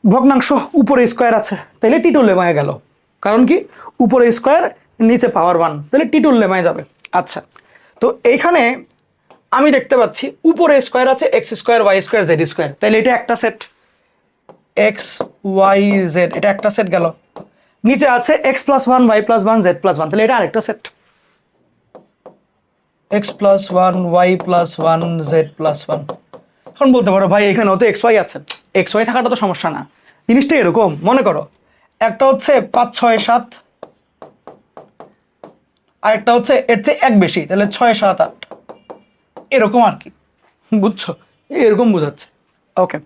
ভগ্নাংশ উপরে স্কোয়ার আছে, তাহলে টি টু লেমায় গেল, কারণ কি উপরে স্কোয়ার নিচে পাওয়ার 1, তাহলে টি টু লেমায় যাবে। আচ্ছা, তো এইখানে আমি দেখতে পাচ্ছি উপরে স্কোয়ার আছে X square Y square Z square, তাহলে এটা একটা সেট এক্স ওয়াই জেড, এটা একটা সেট গেল। নিচে আছে X plus one Y plus one Z plus one, তাহলে এটা আরেকটা set X plus one Y plus one Z plus one. এখন বলতে পারো ভাই এখানেও তো এক্স ওয়াই আছে, এক্স ওয়াই থাকাটা তো সমস্যা না। জিনিসটা এরকম মনে করো, একটা হচ্ছে 5 6 7, আর একটা হচ্ছে এর চেয়ে এক বেশি, তাহলে 6 7 8, এরকম আর কি, বুঝছো? এরকম বোঝাচ্ছে। ওকে,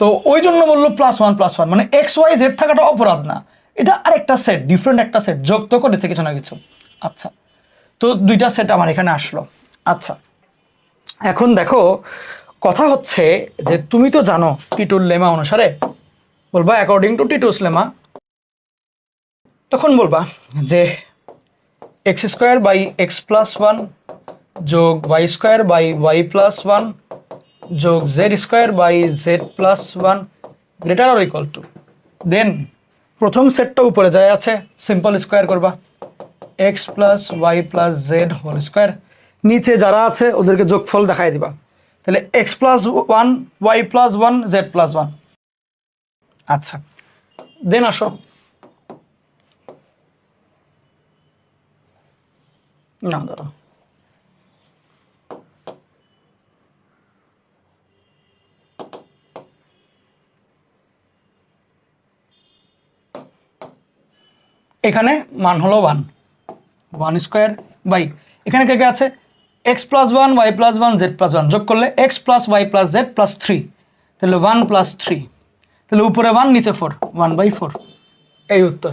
তো ওই জন্য বললো +1 মানে এক্স ওয়াই জেড থাকাটা অপরাধ না, এটা আরেকটা সেট, ডিফারেন্ট একটা সেট, যোগ তো করেছে কিছু না কিছু। আচ্ছা, তো দুইটা সেট আমার এখানে আসলো। আচ্ছা, এখন দেখো কথা হচ্ছে যে তুমি তো জানো টিটুর লেমা অনুসারে, বলবা অ্যাকর্ডিং টু টিটুস লেমা, তখন বলবা যে x square by x plus one যোগ y square by y plus one যোগ z square by z plus one greater or equal to, then প্রথম সেটটা উপরে যায় আছে, সিম্পল স্কোয়ার করবা x plus Y plus z whole square, নিচে যারা আছে ওদেরকে যোগফল দেখাই দিবা, তাহলে x plus one Y plus one Z plus one. আচ্ছা, দেন আসো, না দাঁড়া, এখানে মান হলো 1 স্কোয়ার বাই এখানে কে কে আছে X plus one Y plus one Z plus one, যোগ করলে X plus Y plus Z plus 3, তাহলে 1 + 3, তাহলে উপরে 1 নিচে 4, 1/4, এই উত্তর।